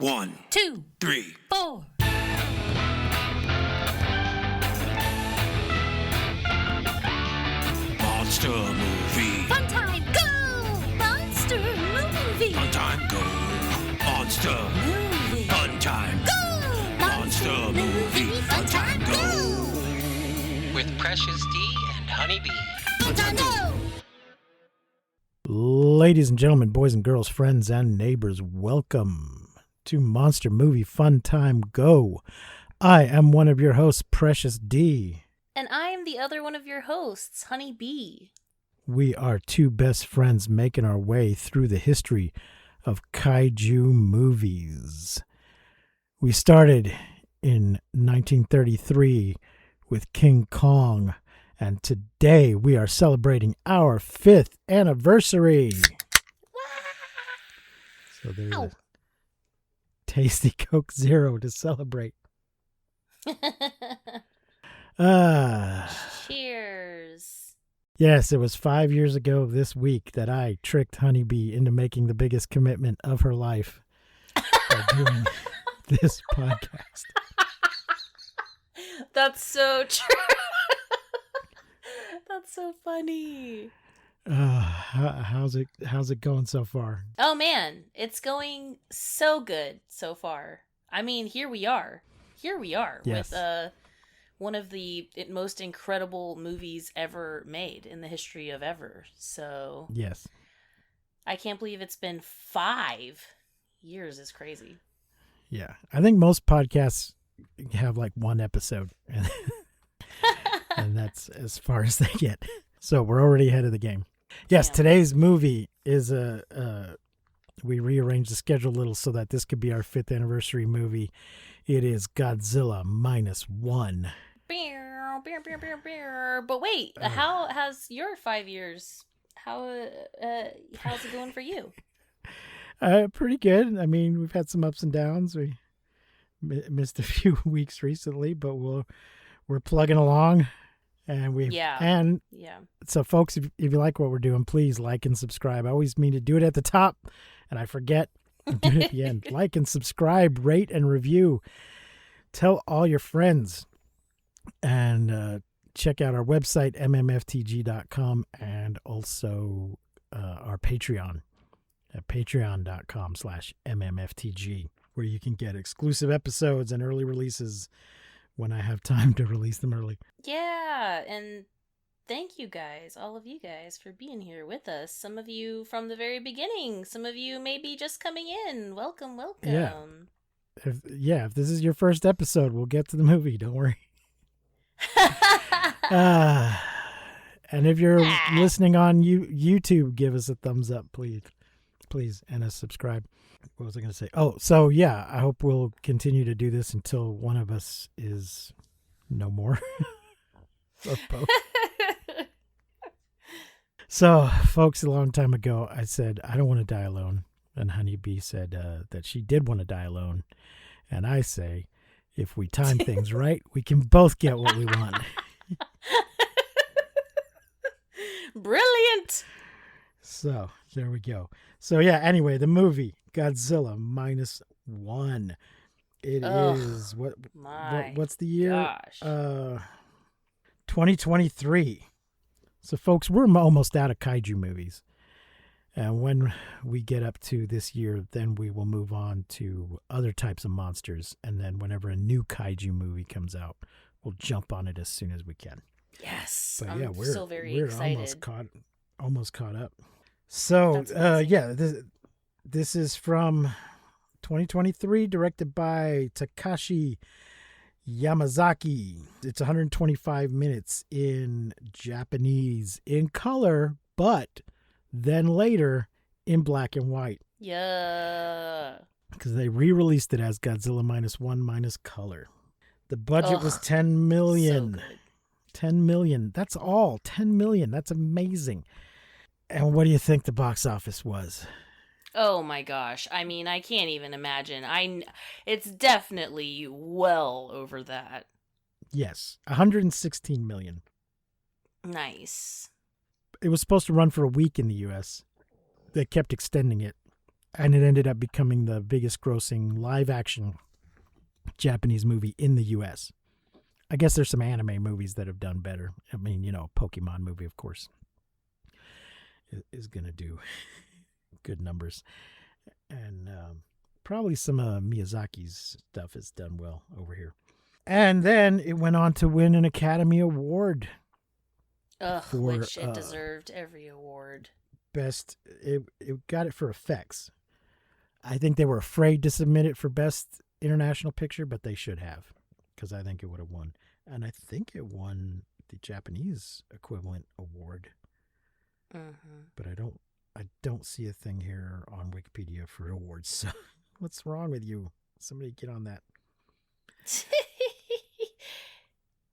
1, 2, 3, 4. Monster movie. Fun time, go! Monster movie. Fun time, go. Monster. Movie. Fun time. Go! Monster movie. Fun time, go. With Precious D and Honey Bee. Fun time, go! Ladies and gentlemen, boys and girls, friends and neighbors, welcome to Monster Movie Fun Time Go. I am one of your hosts, Precious D. And I am the other one of your hosts, Honey Bee. We are two best friends making our way through the history of kaiju movies. We started in 1933 with King Kong, and today we are celebrating our 5th anniversary. So there's a tasty Coke Zero to celebrate. Cheers. Yes, it was 5 years ago this week that I tricked Honeybee into making the biggest commitment of her life by doing this podcast. That's so true. That's so funny. How's it going so far? Oh man, it's going so good so far. I mean, here we are Yes. with one of the most incredible movies ever made in the history of ever. So Yes. I can't believe it's been 5 years. It's crazy. Yeah. I think most podcasts have like one episode, and, and that's as far as they get. So we're already ahead of the game. Yes, Yeah. Today's movie is we rearranged the schedule a little so that this could be our 5th anniversary movie. It is Godzilla Minus One. But wait, how has your 5 years? How's it going for you? Pretty good. I mean, we've had some ups and downs. We missed a few weeks recently, but we're plugging along, and so folks, if you like what we're doing, please like and subscribe. I always mean to do it at the top, and I forget. Do it at the end. Like and subscribe, rate and review. Tell all your friends, and check out our website, mmftg.com, and also our Patreon at patreon.com/mmftg, where you can get exclusive episodes and early releases when I have time to release them early. Yeah, and thank you guys, all of you guys, for being here with us. Some of you from the very beginning, some of you maybe just coming in. Welcome. Yeah. If this is your first episode, we'll get to the movie. Don't worry. And if you're listening on YouTube, give us a thumbs up, please, and a subscribe. What was I going to say? Oh, so yeah, I hope we'll continue to do this until one of us is no more. Or both. So, folks, a long time ago, I said, I don't want to die alone. And Honeybee said that she did want to die alone. And I say, if we time things right, we can both get what we want. Brilliant. So, there we go. So, yeah, anyway, the movie, Godzilla Minus One. It is, what's the year? Gosh. 2023. So, folks, we're almost out of kaiju movies. And when we get up to this year, then we will move on to other types of monsters. And then whenever a new kaiju movie comes out, we'll jump on it as soon as we can. Yes. But I'm yeah, so very excited. almost caught up. So, this is from 2023, directed by Takashi Yamazaki. It's 125 minutes in Japanese, in color, but then later in black and white. Yeah. Because they re-released it as Godzilla Minus One minus color. The budget was $10 million. So good. 10 million. That's all. 10 million. That's amazing. And what do you think the box office was? Oh my gosh. I mean, I can't even imagine. It's definitely well over that. Yes. 116 million. Nice. It was supposed to run for a week in the U.S. They kept extending it And it ended up becoming the biggest grossing live-action Japanese movie in the U.S. I guess there's some anime movies that have done better. I mean, Pokemon movie, of course, is going to do good numbers. And probably some of Miyazaki's stuff has done well over here. And then it went on to win an Academy Award. Which it deserved every award. It got it for effects. I think they were afraid to submit it for Best International Picture, but they should have, because I think it would have won. And I think it won the Japanese equivalent award. Mm-hmm. But I don't see a thing here on Wikipedia for awards. So what's wrong with you? Somebody get on that.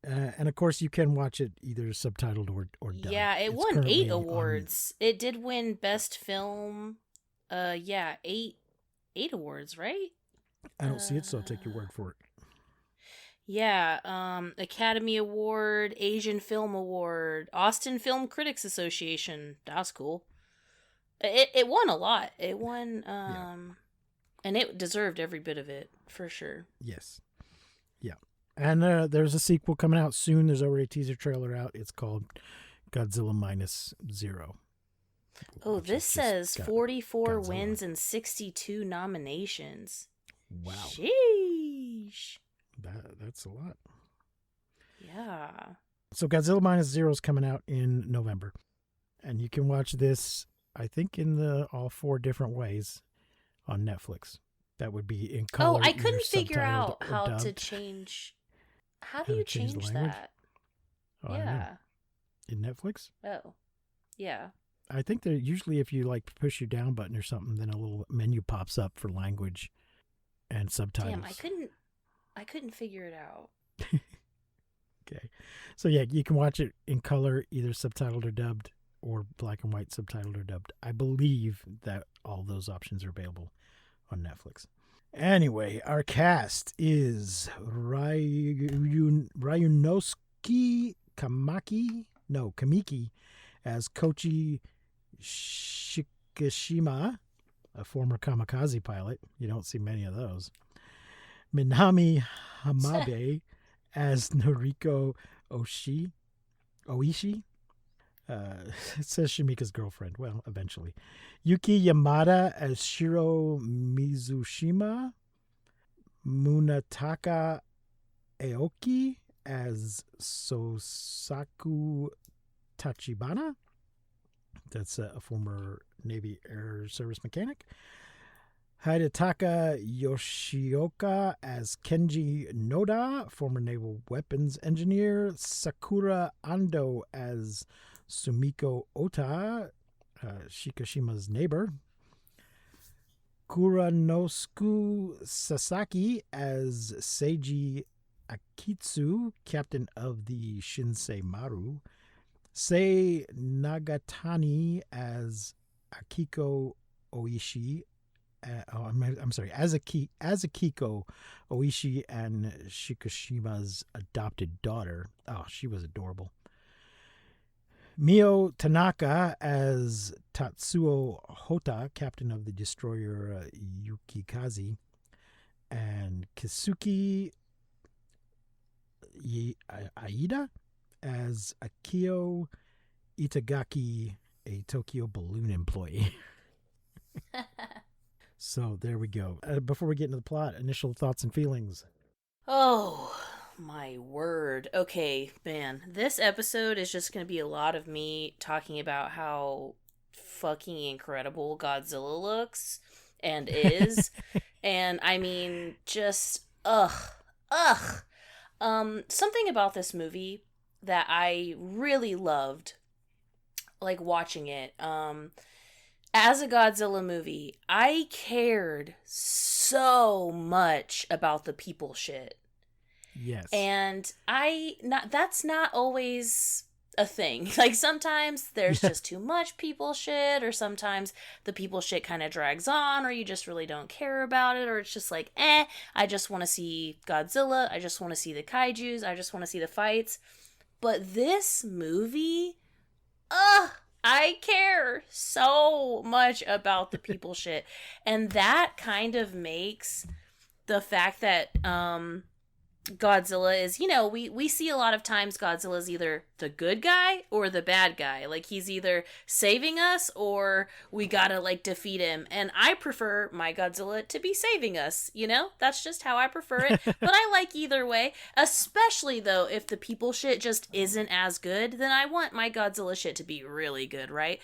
And of course, you can watch it either subtitled or dubbed. Yeah, it won 8 awards. It did win Best Film. 8 awards, right? I don't see it, so I'll take your word for it. Yeah, Academy Award, Asian Film Award, Austin Film Critics Association. That's cool. It won a lot. It won, and it deserved every bit of it, for sure. Yes. Yeah. And there's a sequel coming out soon. There's already a teaser trailer out. It's called Godzilla Minus Zero. Oh, this says 44 wins and 62 nominations. Wow. Sheesh. That's a lot. Yeah. So Godzilla Minus Zero is coming out in November. And you can watch this, I think, in all 4 different ways on Netflix. That would be in color. Oh, I couldn't figure out how to change. How do you change that? Oh, yeah. In Netflix? Oh, yeah. I think that usually if you push your down button or something, then a little menu pops up for language and subtitles. Damn, I couldn't figure it out. Okay. So yeah, you can watch it in color, either subtitled or dubbed, or black and white subtitled or dubbed. I believe that all those options are available on Netflix. Anyway, our cast is Ryunosuke Kamiki as Kochi Shikishima, a former kamikaze pilot. You don't see many of those. Minami Hamabe as Noriko Oishi. It says Shimika's girlfriend. Well, eventually. Yuki Yamada as Shiro Mizushima. Munataka Aoki as Sosaku Tachibana. That's a former Navy Air Service mechanic. Hidetaka Yoshioka as Kenji Noda, former naval weapons engineer. Sakura Ando as Sumiko Ota, Shikishima's neighbor. Kuranosuke Sasaki as Seiji Akitsu, captain of the Shinsei Maru. Sei Nagatani as Akiko Oishi. I'm sorry, as Akiko Oishi and Shikishima's adopted daughter. Oh, she was adorable. Mio Tanaka as Tatsuo Hota, captain of the destroyer Yukikaze. And Kisuki Aida as Akio Itagaki, a Tokyo Balloon employee. So there we go. Before we get into the plot, initial thoughts and feelings. Oh, my word. Okay, man. This episode is just going to be a lot of me talking about how fucking incredible Godzilla looks and is. And I mean, just, something about this movie that I really loved, like watching it, as a Godzilla movie, I cared so much about the people shit. Yes. And that's not always a thing. Like sometimes there's just too much people shit, or sometimes the people shit kind of drags on, or you just really don't care about it, or it's just like, I just want to see Godzilla, I just want to see the kaijus, I just want to see the fights. But this movie, I care so much about the people shit. And that kind of makes the fact that Godzilla is, we see a lot of times Godzilla is either the good guy or the bad guy. Like, he's either saving us or we gotta, like, defeat him. And I prefer my Godzilla to be saving us, That's just how I prefer it. But I like either way. Especially, though, if the people shit just isn't as good, then I want my Godzilla shit to be really good, right?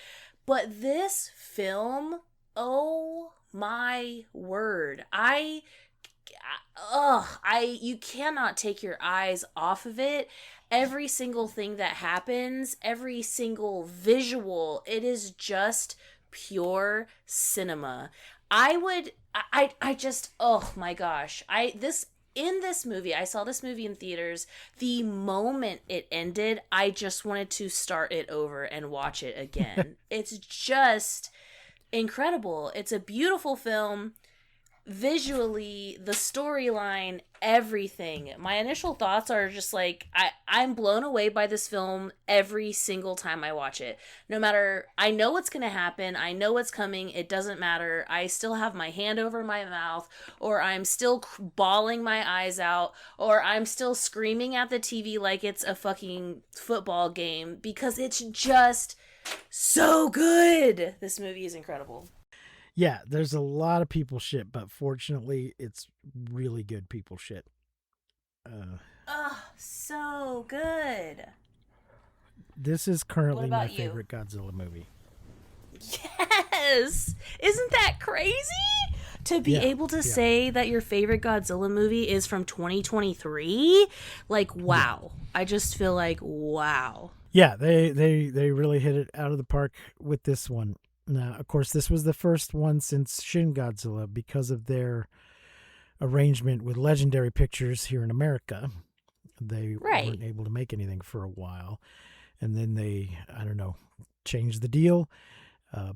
But this film, oh my word. You cannot take your eyes off of it. Every single thing that happens, every single visual, it is just pure cinema. I just, oh my gosh. In this movie, I saw this movie in theaters. The moment it ended, I just wanted to start it over and watch it again. It's just incredible. It's a beautiful film. Visually, the storyline, everything. My initial thoughts are just like, I'm blown away by this film every single time I watch it. No matter, I know what's going to happen, I know what's coming, it doesn't matter. I still have my hand over my mouth, or I'm still bawling my eyes out, or I'm still screaming at the TV like it's a fucking football game, because it's just so good. This movie is incredible. Yeah, there's a lot of people shit, but fortunately, it's really good people shit. So good. This is currently my favorite Godzilla movie. Yes! Isn't that crazy? To be able to say that your favorite Godzilla movie is from 2023? Like, wow. Yeah. I just feel like, wow. Yeah, they really hit it out of the park with this one. Now, of course, this was the first one since Shin Godzilla because of their arrangement with Legendary Pictures here in America. They weren't able to make anything for a while. And then they, changed the deal.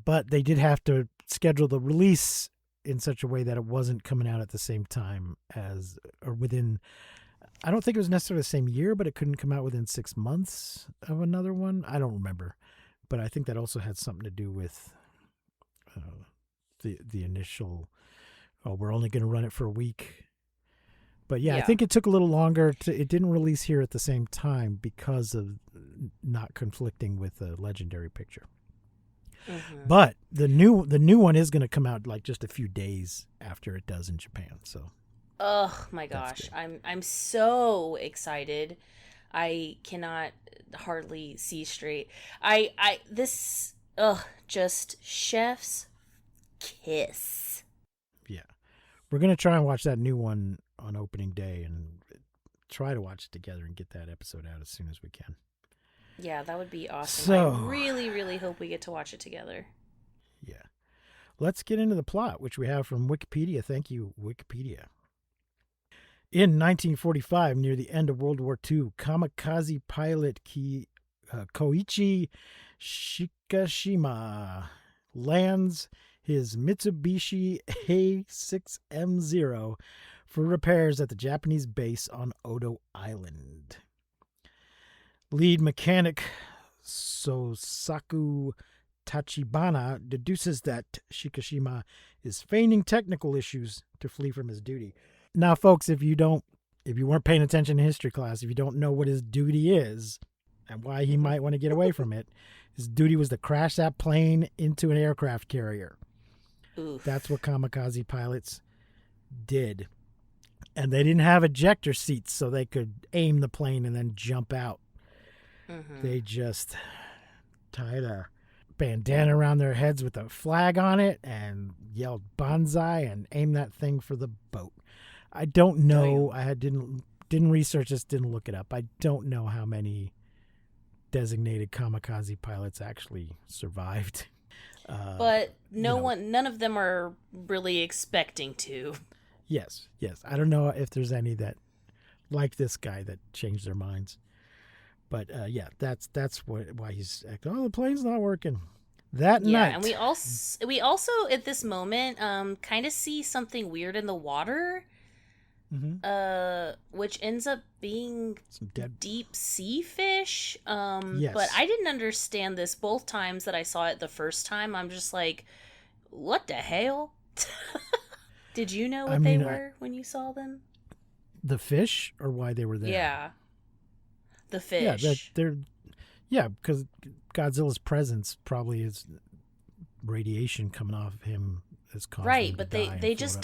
But they did have to schedule the release in such a way that it wasn't coming out at the same time or within, I don't think it was necessarily the same year, but it couldn't come out within 6 months of another one. I don't remember. But I think that also had something to do with the initial, we're only going to run it for a week. But yeah, I think it took a little longer. It didn't release here at the same time because of not conflicting with a Legendary picture. Mm-hmm. But the new one is going to come out like just a few days after it does in Japan. So, oh my gosh, I'm so excited. I cannot hardly see straight. Just chef's kiss. Yeah. We're going to try and watch that new one on opening day and try to watch it together and get that episode out as soon as we can. Yeah, that would be awesome. So, I really, really hope we get to watch it together. Yeah. Let's get into the plot, which we have from Wikipedia. Thank you, Wikipedia. In 1945, near the end of World War II, kamikaze pilot Koichi Shikashima lands his Mitsubishi A6M0 for repairs at the Japanese base on Odo Island. Lead mechanic Sosaku Tachibana deduces that Shikashima is feigning technical issues to flee from his duty. Now, folks, if you weren't paying attention in history class, if you don't know what his duty is and why he might want to get away from it, his duty was to crash that plane into an aircraft carrier. Oof. That's what kamikaze pilots did. And they didn't have ejector seats so they could aim the plane and then jump out. Mm-hmm. They just tied a bandana around their heads with a flag on it and yelled banzai and aimed that thing for the boat. I don't know. I didn't research this, didn't look it up. I don't know how many designated kamikaze pilots actually survived. But none of them are really expecting to. Yes. I don't know if there's any that, like this guy, that changed their minds. But that's why he's acting. Oh, the plane's not working. That night. Yeah, and we also at this moment kind of see something weird in the water. which ends up being some dead deep sea fish. Yes. But I didn't understand this both times that I saw it the first time. I'm just like, what the hell? Did you know what they were when you saw them? The fish, or why they were there? Yeah. The fish. Yeah, they're because Godzilla's presence probably is radiation coming off of him that's causing him to die they just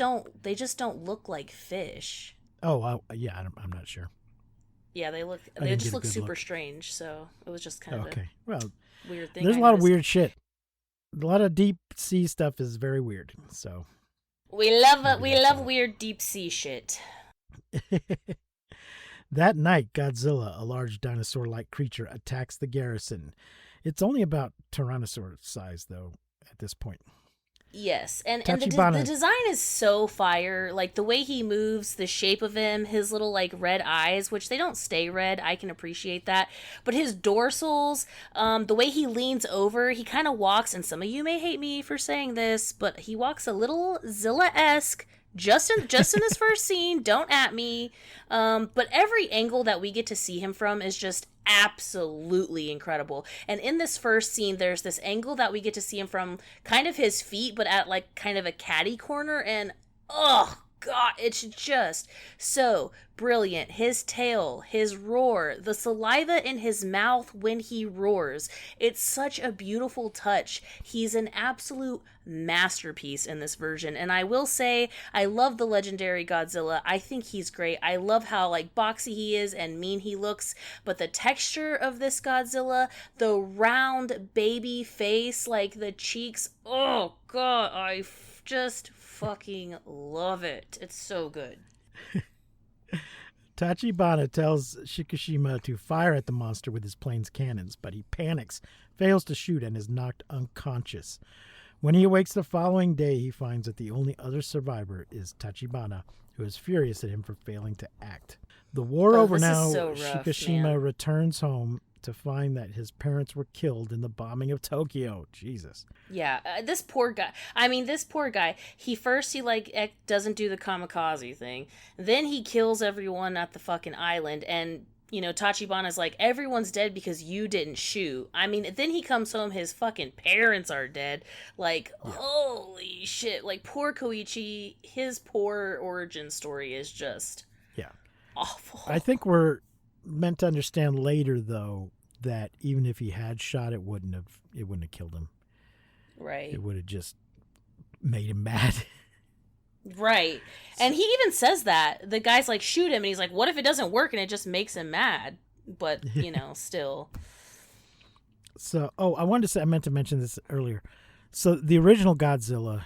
don't look like fish. Oh, yeah, I'm not sure. Yeah, they just look super strange. So it was just kind of okay. Well, weird thing. There's a lot of weird shit. A lot of deep sea stuff is very weird. So we love it. We love weird deep sea shit. That night, Godzilla, a large dinosaur-like creature, attacks the garrison. It's only about Tyrannosaur size, though, at this point. Yes, and the design is so fire. Like, the way he moves, the shape of him, his little, like, red eyes, which they don't stay red. I can appreciate that. But his dorsals, the way he leans over, he kind of walks, and some of you may hate me for saying this, but he walks a little Zilla-esque. Just in this first scene, don't at me. But every angle that we get to see him from is just absolutely incredible. And in this first scene, there's this angle that we get to see him from kind of his feet, but at like kind of a catty corner. And oh God, it's just so brilliant. His tail, his roar, the saliva in his mouth when he roars. It's such a beautiful touch. He's an absolute masterpiece in this version. And I will say, I love the legendary Godzilla. I think he's great. I love how like boxy he is and mean he looks. But the texture of this Godzilla, the round baby face, like the cheeks, oh God, I just fucking love it. It's so good. Tachibana tells Shikishima to fire at the monster with his plane's cannons, but he panics, fails to shoot, and is knocked unconscious. When he awakes the following day, he finds that the only other survivor is Tachibana, who is furious at him for failing to act. The war over now, so rough, Shikishima man. returns home to find that his parents were killed in the bombing of Tokyo. Jesus. Yeah, this poor guy. He doesn't do the kamikaze thing. Then he kills everyone at the fucking island, and Tachibana's like, everyone's dead because you didn't shoot. I mean, then he comes home, his fucking parents are dead. Like, holy shit. Like, poor Koichi, his poor origin story is just awful. I think we're meant to understand later, though, that even if he had shot, it wouldn't have killed him. Right. It would have just made him mad. Right. And he even says that. The guy's like, shoot him, and he's like, what if it doesn't work and it just makes him mad? But, still. So, I meant to mention this earlier. So the original Godzilla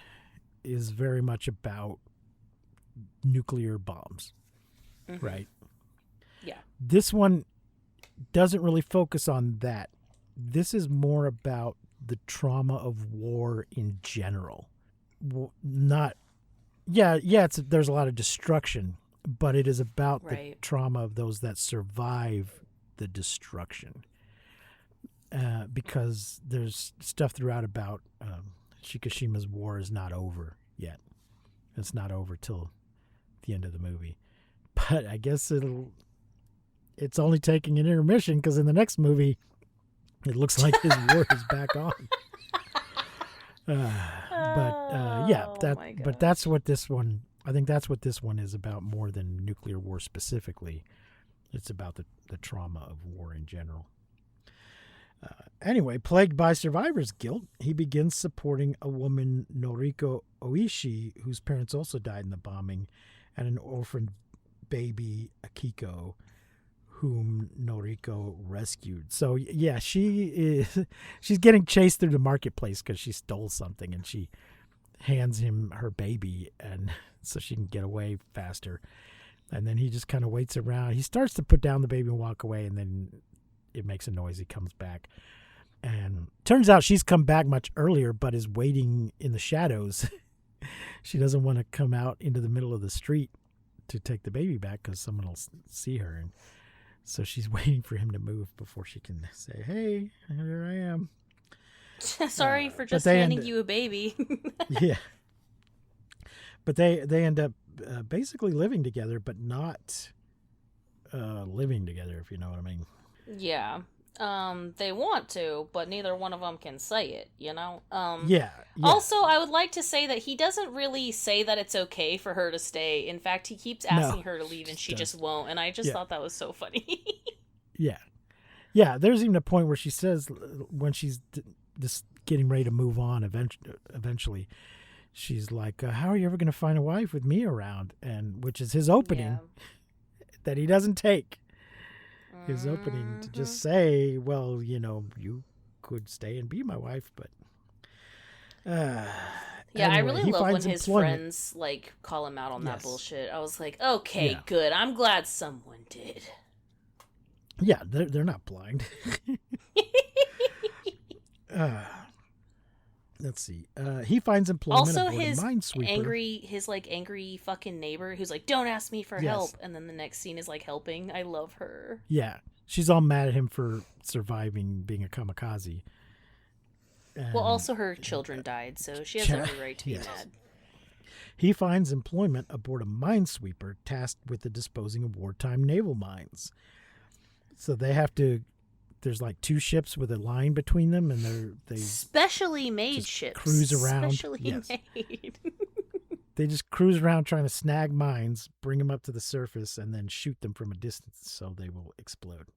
is very much about nuclear bombs, right? Yeah. This one doesn't really focus on that. This is more about the trauma of war in general. There's a lot of destruction, but it is about the trauma of those that survive the destruction. Because there's stuff throughout about Shikishima's war is not over yet. It's not over till the end of the movie. But I guess it's only taking an intermission because in the next movie, it looks like his war is back on. But that's what this one. I think that's what this one is about more than nuclear war specifically. It's about the trauma of war in general. Anyway, plagued by survivor's guilt, he begins supporting a woman, Noriko Oishi, whose parents also died in the bombing, and an orphaned baby, Akiko, whom Noriko rescued. So yeah, she's getting chased through the marketplace because she stole something, and she hands him her baby, and so she can get away faster. And then he just kind of waits around. He starts to put down the baby and walk away, and then it makes a noise. He comes back, and turns out she's come back much earlier, but is waiting in the shadows. She doesn't want to come out into the middle of the street to take the baby back because someone will see her, and so she's waiting for him to move before she can say, "Hey, here I am." Sorry for just handing you a baby. Yeah. But they end up basically living together, but not living together, if you know what I mean. Yeah. They want to, but neither one of them can say it, you know? Yeah. Also, I would like to say that he doesn't really say that it's okay for her to stay. In fact, he keeps asking her to leave and she just won't, and I just thought that was so funny. Yeah. Yeah, there's even a point where she says, when she's just getting ready to move on eventually, she's like, how are you ever going to find a wife with me around? And which is his opening that he doesn't take. His opening to just say, well, you know, you could stay and be my wife, but yeah, anyway, I really love when his friends like call him out on that bullshit. I was like, okay, good. I'm glad someone did. Yeah, they're not blind. Let's see. He finds employment also aboard a minesweeper. his angry fucking neighbor who's like, don't ask me for help, and then the next scene is like helping. I love her. Yeah, she's all mad at him for surviving being a kamikaze. And well, also her children died, so she has every right to be mad. He finds employment aboard a minesweeper tasked with the disposing of wartime naval mines. So they have to. There's like 2 ships with a line between them, and they specially made ships cruise around. Specially made. They just cruise around trying to snag mines, bring them up to the surface, and then shoot them from a distance so they will explode.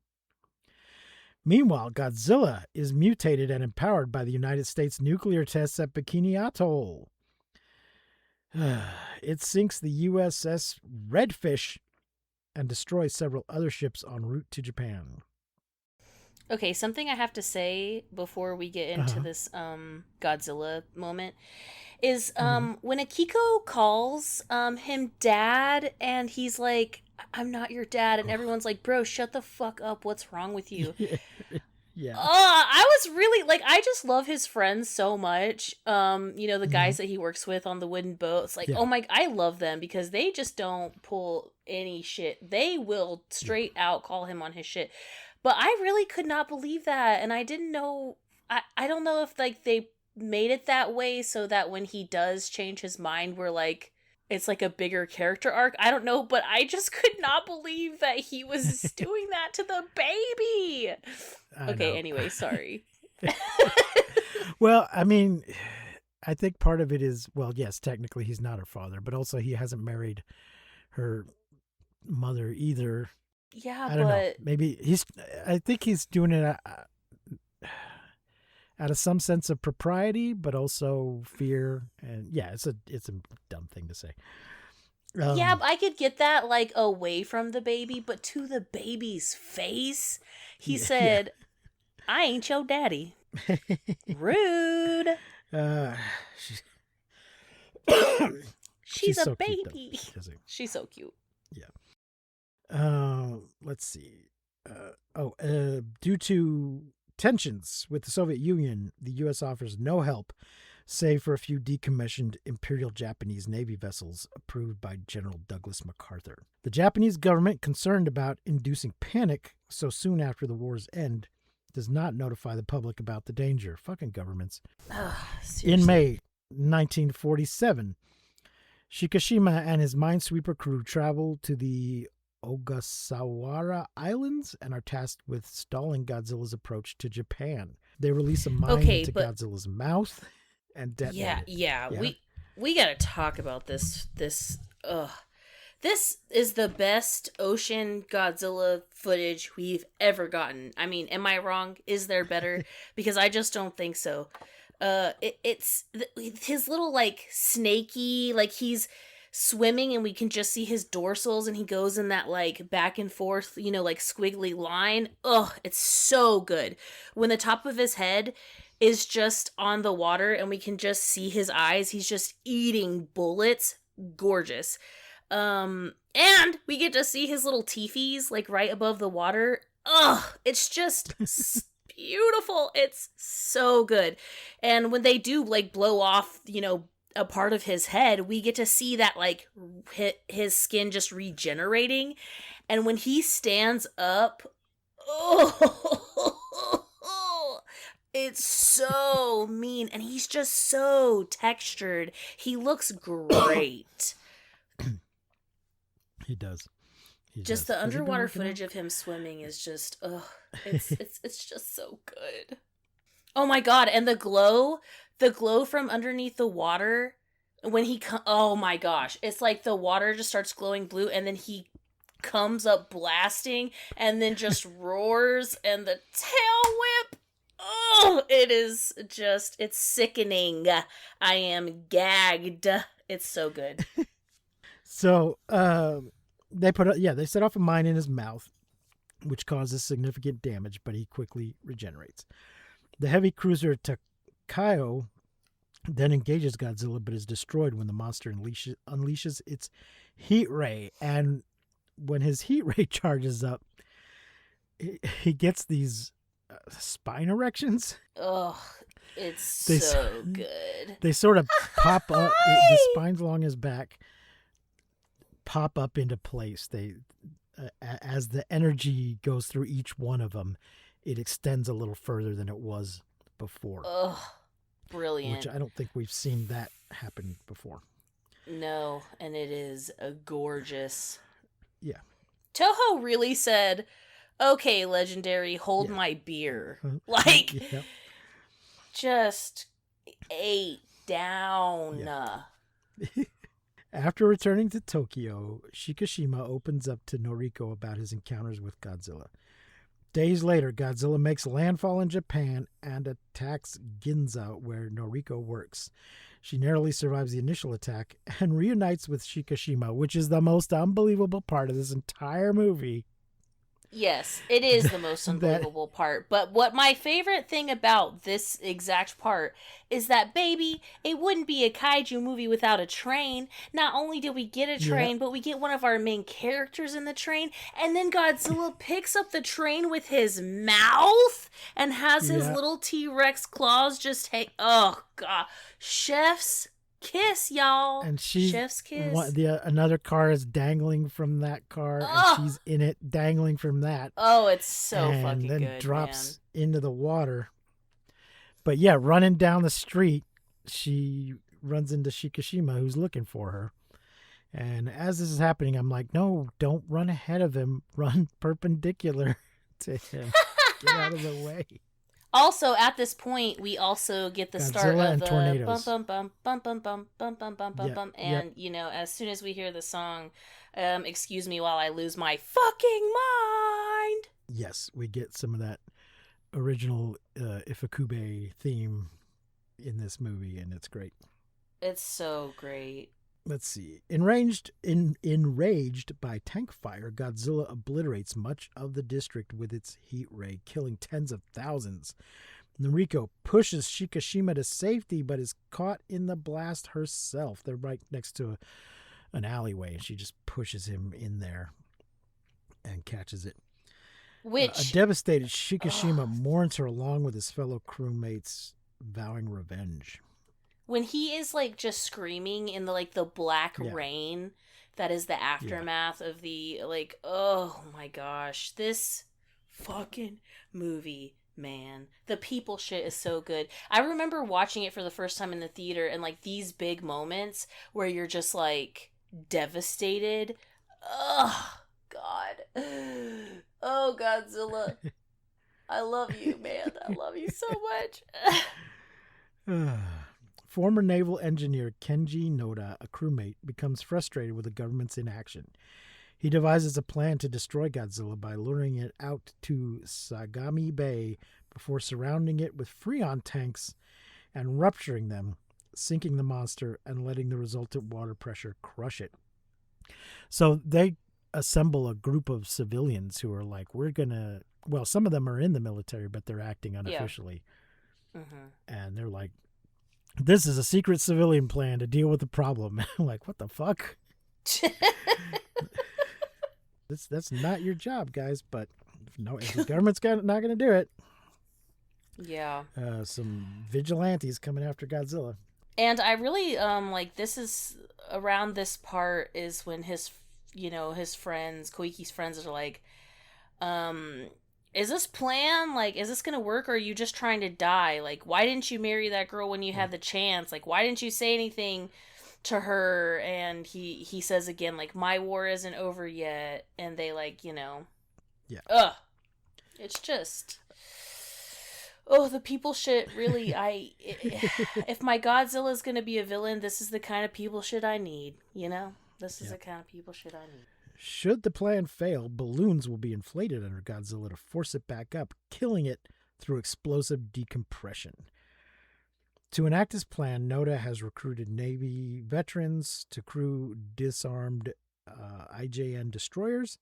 Meanwhile, Godzilla is mutated and empowered by the United States nuclear tests at Bikini Atoll. It sinks the USS Redfish and destroys several other ships en route to Japan. Okay, something I have to say before we get into this Godzilla moment is when Akiko calls him dad and he's like, I'm not your dad, and everyone's like, bro, shut the fuck up, what's wrong with you? Yeah. I was really like, I just love his friends so much. You know, the guys that he works with on the wooden boats, like, oh my, I love them because they just don't pull any shit. They will straight out call him on his shit. But I really could not believe that, and I didn't know. I don't know if like they made it that way so that when he does change his mind, we're like, it's like a bigger character arc. I don't know, but I just could not believe that he was doing that to the baby. Okay, anyway, sorry. Well, I mean, I think part of it is, well, yes, technically he's not her father, but also he hasn't married her mother either. Yeah, I don't know. Maybe I think he's doing it out of some sense of propriety, but also fear. And yeah, it's a dumb thing to say. Yeah, I could get that, like, away from the baby, but to the baby's face, he said, I ain't your daddy. Rude. She's a so baby. Cute, she's so cute. Yeah. Let's see. Due to tensions with the Soviet Union, the U.S. offers no help, save for a few decommissioned Imperial Japanese Navy vessels approved by General Douglas MacArthur. The Japanese government, concerned about inducing panic so soon after the war's end, does not notify the public about the danger. Fucking governments. In May 1947, Shikishima and his minesweeper crew travel to the Ogasawara Islands and are tasked with stalling Godzilla's approach to Japan. They release a mine into Godzilla's mouth and detonate it. Yeah. We gotta talk about this. This is the best ocean Godzilla footage we've ever gotten. I mean, am I wrong? Is there better? Because I just don't think so. It's his little, like, snaky, like, he's swimming and we can just see his dorsals and he goes in that, like, back and forth, you know, like, squiggly line. Ugh, it's so good. When the top of his head is just on the water and we can just see his eyes, he's just eating bullets. Gorgeous. And we get to see his little teefies, like, right above the water. Ugh, it's just beautiful. It's so good. And when they do, like, blow off, you know, a part of his head, we get to see that, like, his skin just regenerating. And when he stands up, oh, it's so mean. And he's just so textured. He looks great. He does. Just the underwater footage of him swimming is just, it's just so good. Oh my god! And the glow from underneath the water when he oh my gosh! It's like the water just starts glowing blue, and then he comes up blasting, and then just roars, and the tail whip. Oh, it's sickening. I am gagged. It's so good. So, they set off a mine in his mouth, which causes significant damage, but he quickly regenerates. The heavy cruiser Takayo then engages Godzilla, but is destroyed when the monster unleashes its heat ray. And when his heat ray charges up, he gets these spine erections. Oh, it's so good. They sort of pop up. The spines along his back pop up into place. They, as the energy goes through each one of them, it extends a little further than it was before. Ugh, brilliant. Which I don't think we've seen that happen before. No, and it is a gorgeous. Yeah. Toho really said, "Okay, Legendary, hold my beer." Like, just ate down. Yeah. After returning to Tokyo, Shikishima opens up to Noriko about his encounters with Godzilla. Days later, Godzilla makes landfall in Japan and attacks Ginza, where Noriko works. She narrowly survives the initial attack and reunites with Shikishima, which is the most unbelievable part of this entire movie. Yes, it is the most unbelievable part. But what my favorite thing about this exact part is that, baby, it wouldn't be a kaiju movie without a train. Not only did we get a train, but we get one of our main characters in the train. And then Godzilla picks up the train with his mouth and has his little T-Rex claws just oh, God. Chef's kiss, y'all. And Chef's kiss. Another car is dangling from that car, and she's in it, dangling from that. Oh, it's so fucking good, and then drops into the water. But yeah, running down the street, she runs into Shikishima, who's looking for her. And as this is happening, I'm like, no, don't run ahead of him. Run perpendicular to him. Get out of the way. Also, at this point, we also get the start of the tornadoes. bum bum bum bum bum bum bum bum bum bum, and you know, as soon as we hear the song, "Excuse me while I lose my fucking mind." Yes, we get some of that original Ifukube theme in this movie, and it's great. It's so great. Let's see. Enraged by tank fire, Godzilla obliterates much of the district with its heat ray, killing tens of thousands. Noriko pushes Shikishima to safety, but is caught in the blast herself. They're right next to an alleyway, and she just pushes him in there and catches it. A devastated Shikishima mourns her along with his fellow crewmates, vowing revenge. When he is like just screaming in the black rain, that is the aftermath of the oh my gosh, this fucking movie, man. The people shit is so good. I remember watching it for the first time in the theater, and these big moments where you're just devastated. Oh God. Oh, Godzilla. I love you, man. I love you so much. Former naval engineer Kenji Noda, a crewmate, becomes frustrated with the government's inaction. He devises a plan to destroy Godzilla by luring it out to Sagami Bay before surrounding it with Freon tanks and rupturing them, sinking the monster and letting the resultant water pressure crush it. So they assemble a group of civilians who are like, some of them are in the military, but they're acting unofficially. Yeah. Mm-hmm. And they're like, this is a secret civilian plan to deal with the problem. I'm like, what the fuck? That's not your job, guys. But if the government's not going to do it. Yeah. Some vigilantes coming after Godzilla. And I really this is around this part is when his friends, Koiki's friends, are like, is this plan, is this gonna work, or are you just trying to die? Why didn't you marry that girl when you had the chance? Why didn't you say anything to her, and he says again, like, my war isn't over yet, and they, like, Yeah. Ugh. It's just... Oh, the people shit, really, if my Godzilla's gonna be a villain, this is the kind of people shit I need, This is the kind of people shit I need. Should the plan fail, balloons will be inflated under Godzilla to force it back up, killing it through explosive decompression. To enact his plan, Noda has recruited Navy veterans to crew disarmed IJN destroyers.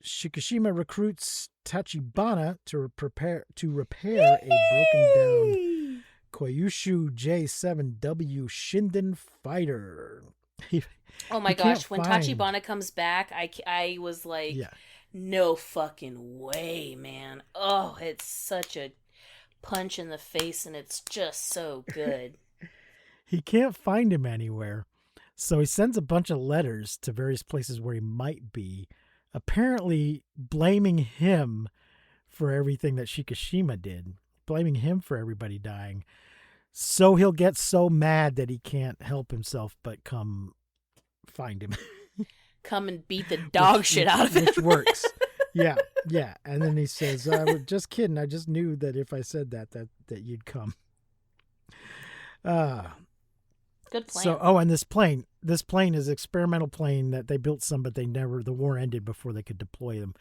Shikishima recruits Tachibana to repair a broken down Koyushu J7W Shinden fighter. Oh my gosh, when Tachibana comes back, I was like, no fucking way, man. Oh, it's such a punch in the face, and it's just so good. He can't find him anywhere, so he sends a bunch of letters to various places where he might be, apparently blaming him for everything that Shikishima did, blaming him for everybody dying. So he'll get so mad that he can't help himself but come find him. Come and beat the dog shit out of him. Which works. Yeah. And then he says, I was just kidding. I just knew that if I said that you'd come. Good plan. So, and this plane is an experimental plane that they built but the war ended before they could deploy them.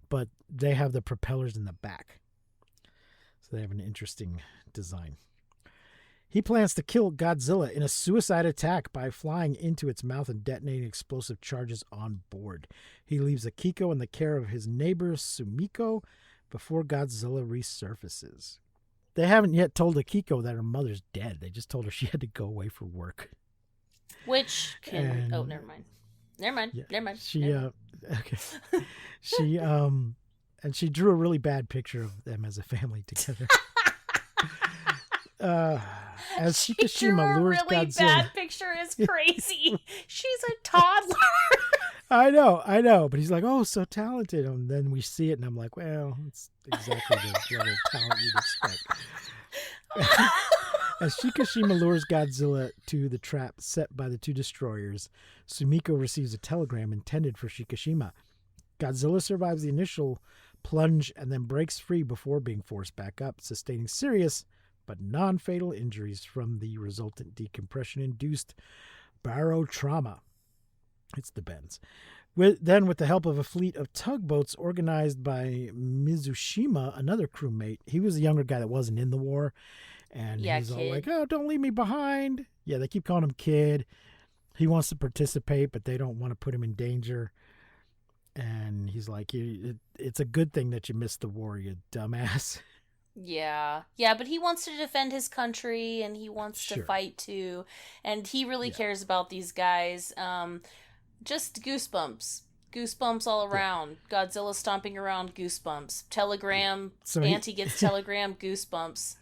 But they have the propellers in the back. So they have an interesting design. He plans to kill Godzilla in a suicide attack by flying into its mouth and detonating explosive charges on board. He leaves Akiko in the care of his neighbor Sumiko before Godzilla resurfaces. They haven't yet told Akiko that her mother's dead. They just told her she had to go away for work. Which can... never mind. Yeah, Never mind. Okay. She drew a really bad picture of them as a family together. As Shikishima lures Godzilla... really bad picture is crazy. She's a toddler. I know. But he's like, oh, so talented. And then we see it, and I'm like, well, it's exactly the level of talent you'd expect. As Shikishima lures Godzilla to the trap set by the two destroyers, Sumiko receives a telegram intended for Shikishima. Godzilla survives the initial plunge and then breaks free before being forced back up, sustaining serious but non-fatal injuries from the resultant decompression-induced barotrauma. It's the bends. With the help of a fleet of tugboats organized by Mizushima, another crewmate. He was the younger guy that wasn't in the war. And he's all like, oh, don't leave me behind. Yeah, they keep calling him Kid. He wants to participate, but they don't want to put him in danger. And he's like, it's a good thing that you missed the war, you dumbass. Yeah, but he wants to defend his country, and he wants to fight too. And he really cares about these guys. Just goosebumps. Goosebumps all around. Yeah. Godzilla stomping around, goosebumps. Telegram, so Auntie gets telegram, goosebumps.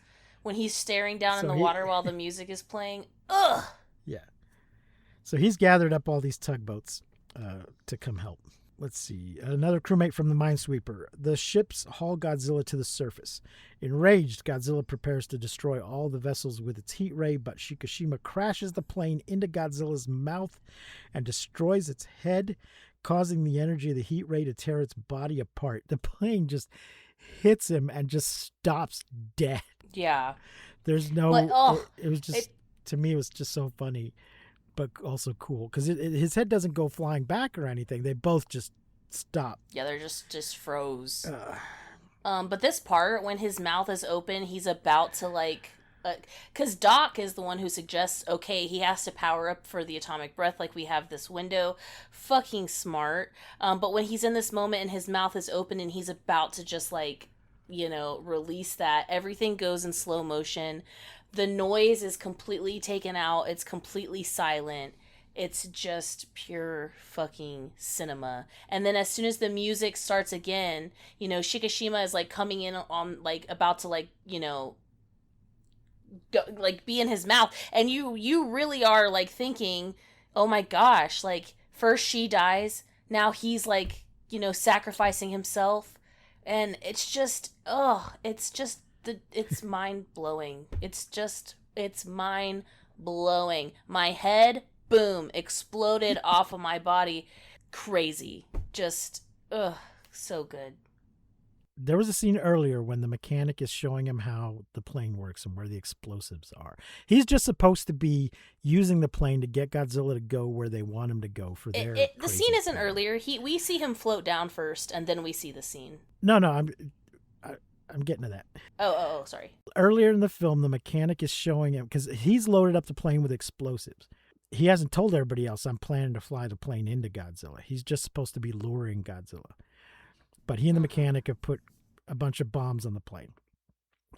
When he's staring down in the water while the music is playing, ugh! Yeah. So he's gathered up all these tugboats to come help. Let's see. Another crewmate from the Minesweeper. The ships haul Godzilla to the surface. Enraged, Godzilla prepares to destroy all the vessels with its heat ray, but Shikishima crashes the plane into Godzilla's mouth and destroys its head, causing the energy of the heat ray to tear its body apart. The plane just hits him and just stops dead. Yeah. There's no... it was just... to me, it was just so funny, but also cool, because his head doesn't go flying back or anything. They both just stop. Yeah, they're just froze. But this part, when his mouth is open, he's about to, like... Because Doc is the one who suggests, okay, he has to power up for the atomic breath, like we have this window. Fucking smart. But when he's in this moment and his mouth is open and he's about to just, like, release that, everything goes in slow motion. The noise is completely taken out. It's completely silent. It's just pure fucking cinema. And then as soon as the music starts again, Shikishima is, like, coming in on, like, about to, like, go, like, be in his mouth. And you really are, like, thinking, oh my gosh, like, first she dies, now he's, like, sacrificing himself. And it's just, it's mind-blowing. It's mind blowing. My head, boom, exploded off of my body. Crazy. Just, ugh, so good. There was a scene earlier when the mechanic is showing him how the plane works and where the explosives are. He's just supposed to be using the plane to get Godzilla to go where they want him to go for their. The scene isn't earlier. We see him float down first, and then we see the scene. No, I'm getting to that. Oh, sorry. Earlier in the film, the mechanic is showing him because he's loaded up the plane with explosives. He hasn't told everybody else, I'm planning to fly the plane into Godzilla. He's just supposed to be luring Godzilla. But he and the mechanic have put a bunch of bombs on the plane.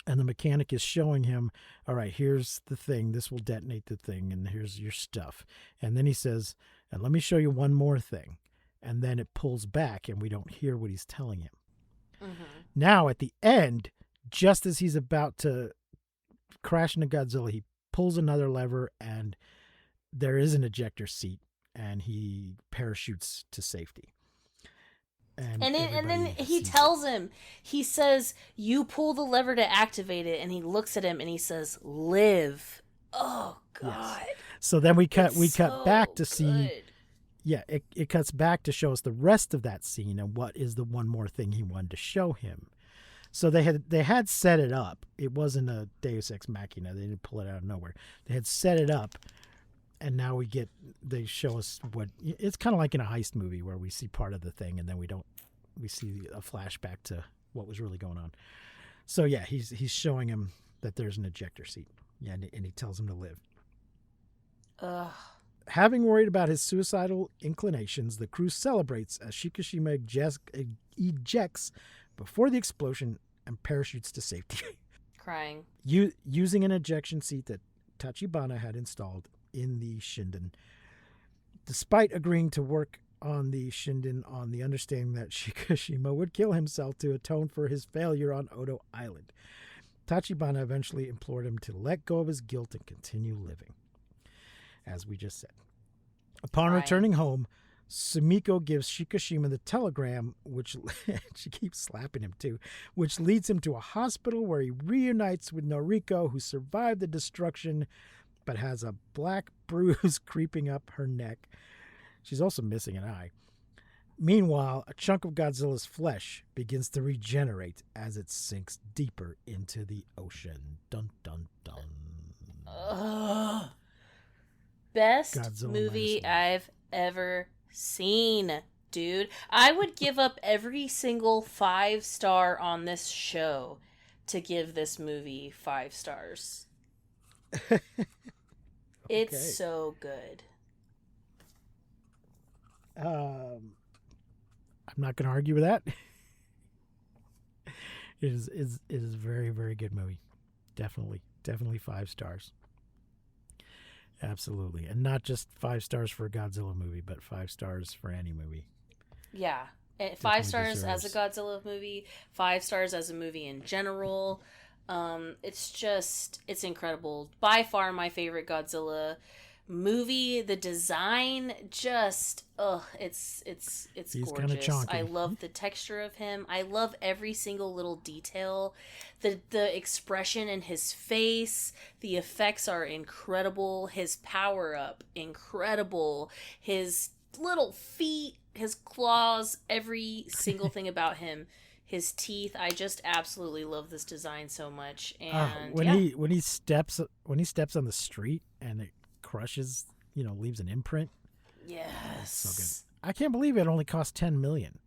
And the mechanic is showing him, all right, here's the thing. This will detonate the thing, and here's your stuff. And then he says, and let me show you one more thing. And then it pulls back, and we don't hear what he's telling him. Mm-hmm. Now, at the end, just as he's about to crash into Godzilla, he pulls another lever, and there is an ejector seat, and he parachutes to safety. And then he tells him, he says, you pull the lever to activate it, and he looks at him and he says, live. Oh, God. Yes. So then we cut back to see, it cuts back to show us the rest of that scene and what is the one more thing he wanted to show him. So they had set it up. It wasn't a Deus Ex Machina. They didn't pull it out of nowhere. They had set it up. And now they show us what it's kind of like in a heist movie where we see part of the thing and then we see a flashback to what was really going on. So yeah, he's showing him that there's an ejector seat. Yeah, and he tells him to live. Ugh. Having worried about his suicidal inclinations, the crew celebrates as Shikishima ejects before the explosion and parachutes to safety. Crying. Using an ejection seat that Tachibana had installed in the Shinden, despite agreeing to work on the Shinden on the understanding that Shikishima would kill himself to atone for his failure on Odo Island. Tachibana eventually implored him to let go of his guilt and continue living, as we just said. Upon returning home, Sumiko gives Shikishima the telegram, which she keeps slapping him too, which leads him to a hospital where he reunites with Noriko, who survived the destruction but has a black bruise creeping up her neck. She's also missing an eye. Meanwhile, a chunk of Godzilla's flesh begins to regenerate as it sinks deeper into the ocean. Dun, dun, dun. Best Godzilla movie Minus One. I've ever seen, dude. I would give up every single 5-star on this show to give this movie 5 stars. It's so good. I'm not going to argue with that. It is a very, very good movie. Definitely 5 stars. Absolutely. And not just 5 stars for a Godzilla movie, but 5 stars for any movie. Yeah. 5 stars as a Godzilla movie, 5 stars as a movie in general. It's incredible. By far my favorite Godzilla movie. The design just, it's He's gorgeous. chonky. I love the texture of him. I love every single little detail. The expression in his face, the effects are incredible. His power up, incredible. His little feet, his claws, every single thing about him. His teeth, I just absolutely love this design so much. And when he steps on the street and it crushes, leaves an imprint. Yes. So good. I can't believe it only cost $10 million.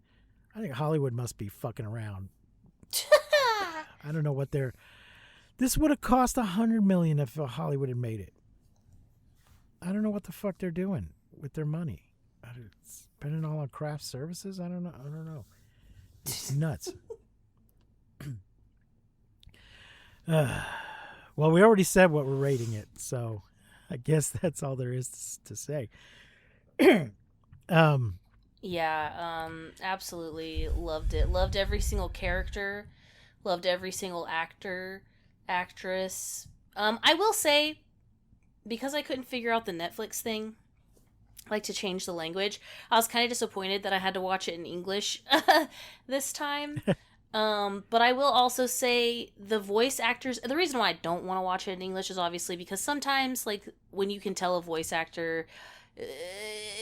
I think Hollywood must be fucking around. I don't know what this would have cost $100 million if Hollywood had made it. I don't know what the fuck they're doing with their money. Spending all on craft services? I don't know. It's nuts. Well, we already said what we're rating it, so I guess that's all there is to say. Absolutely loved it. Loved every single character. Loved every single actor, actress. I will say, because I couldn't figure out the Netflix thing, like to change the language, I was kind of disappointed that I had to watch it in English this time. But I will also say the voice actors, the reason why I don't want to watch it in English is obviously because sometimes, like, when you can tell a voice actor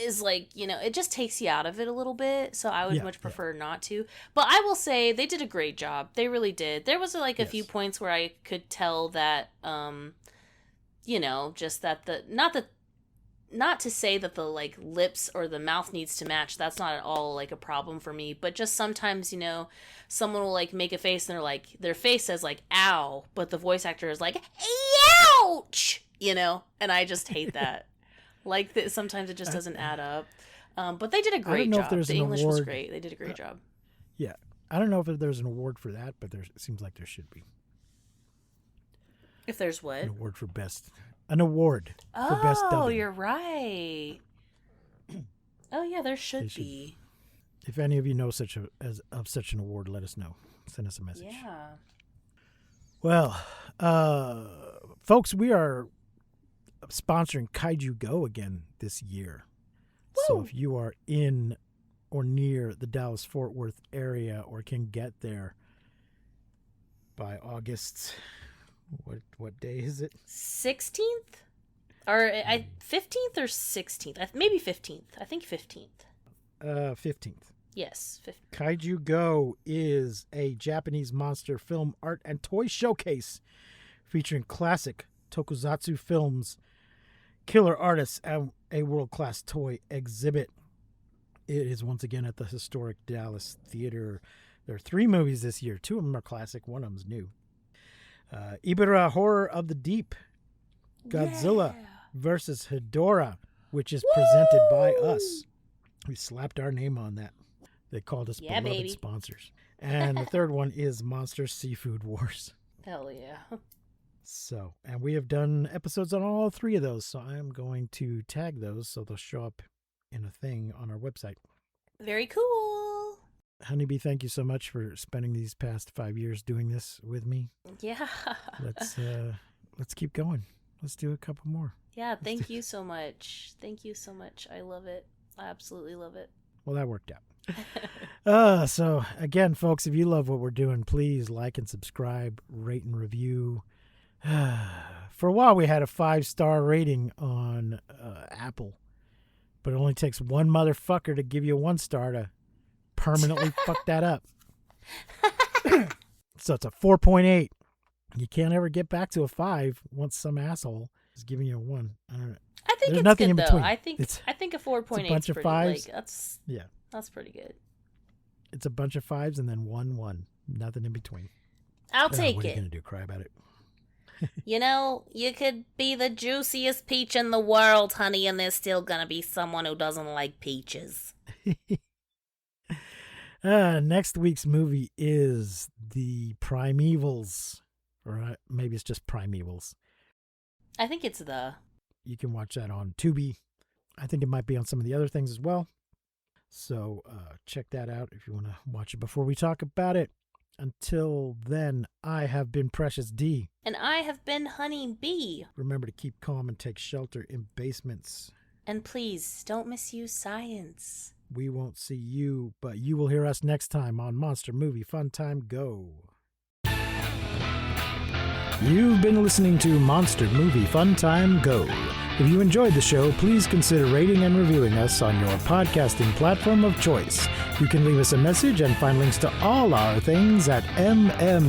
is, like, you know, it just takes you out of it a little bit. So I would much prefer not to. But I will say they did a great job. They really did. There was, like, a few points where I could tell that, you know, just that not to say that the, like, lips or the mouth needs to match. That's not at all, like, a problem for me. But just sometimes, you know, someone will, like, make a face and they're like, their face says, like, ow, but the voice actor is like, ouch, you know? And I just hate that. Like, sometimes it just doesn't add up. But they did a great job. The English was great. They did a great job. Yeah. I don't know if there's an award for that, but it seems like there should be. If there's what? An award for best. An award for best dubbing. Oh, you're right. Oh, yeah, there should be. If any of you know such an award, let us know. Send us a message. Yeah. Well, folks, we are sponsoring Kaiju Go again this year. Woo! So if you are in or near the Dallas-Fort Worth area or can get there by August... What day is it? 16th? Or 15th or 16th? Maybe 15th. I think 15th. 15th. Yes, 15th. Kaiju Go is a Japanese monster film art and toy showcase featuring classic tokusatsu films, killer artists, and a world-class toy exhibit. It is once again at the historic Dallas Theater. There are 3 movies this year. 2 of them are classic. One of them is new. Ibira Horror of the Deep, Godzilla versus Hedorah, which is presented by us. We slapped our name on that. They called us beloved sponsors. And the third one is Monster Seafood Wars. Hell yeah. So, and we have done episodes on all 3 of those, so I am going to tag those so they'll show up in a thing on our website. Very cool. Honeybee, thank you so much for spending these past 5 years doing this with me. Yeah. Let's keep going. Let's do a couple more. Yeah, thank you so much. Thank you so much. I love it. I absolutely love it. Well, that worked out. So again, folks, if you love what we're doing, please like and subscribe, rate and review. For a while, we had a 5-star rating on Apple, but it only takes one motherfucker to give you a 1-star to permanently fuck that up. So it's a 4.8. You can't ever get back to a 5 once some asshole is giving you a 1. I don't know. I think There's it's good in though. between. I think a 4.8 bunch is of pretty, fives. like, that's pretty good. It's a bunch of 5s and then 1. Nothing in between. I'll take what it. What are you going to do? Cry about it? You know, you could be the juiciest peach in the world, honey, and there's still gonna be someone who doesn't like peaches. Next week's movie is The Primevals. Or maybe it's just Primevals. I think it's the... You can watch that on Tubi. I think it might be on some of the other things as well. So check that out if you want to watch it before we talk about it. Until then, I have been Precious D. And I have been Honey Bee. Remember to keep calm and take shelter in basements. And please, don't misuse science. We won't see you, but you will hear us next time on Monster Movie Fun Time Go. You've been listening to Monster Movie Fun Time Go. If you enjoyed the show, please consider rating and reviewing us on your podcasting platform of choice. You can leave us a message and find links to all our things at mmftg.com.